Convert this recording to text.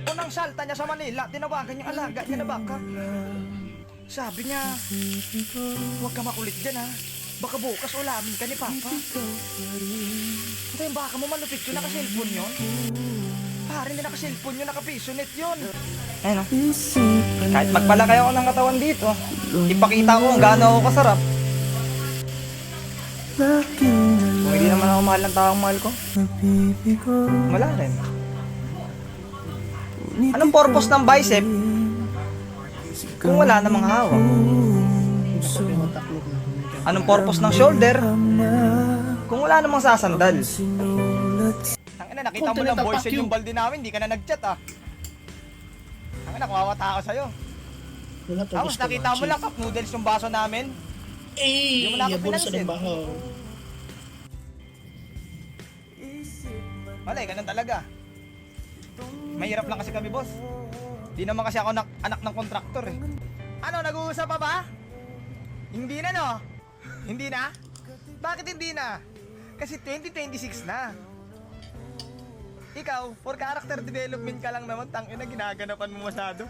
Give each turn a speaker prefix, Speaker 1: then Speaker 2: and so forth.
Speaker 1: Unang salta niya sa Manila, tinawagan yung alaga niya na baka. Sabi niya, huwag ka makulit dyan ha. Baka bukas ulamin ka ni Papa. Ito yung baka mo malupit yun, naka-cellphone yun. Pare, hindi naka-cellphone yun, naka-pisonet yun. Ayun o. Kahit magpalaki ako ng katawan dito, ipakita ko kung gaano ako kasarap. Kung hindi naman ako mahal ng taong mahal ko, wala rin. Anong purpose ng bicep kung wala namang hawak? Anong purpose ng shoulder kung wala namang sasandal? Tangina, nakita mo lang boys yung balde namin, hindi ka na nag-chat ah. Tangina, kumawata ako sa'yo. Tapos nakita mo lang cup noodles yung baso namin. Hindi mo na ako pinansin. Wala eh, ganun talaga. Mahirap lang kasi kami, boss. Di naman kasi ako anak ng kontraktor eh. Ano, nag-uusap pa ba? Hindi na, no? Hindi na? Bakit hindi na? Kasi 2026 na. Ikaw, for character development ka lang naman, tangina, ginaganapan mo masyado.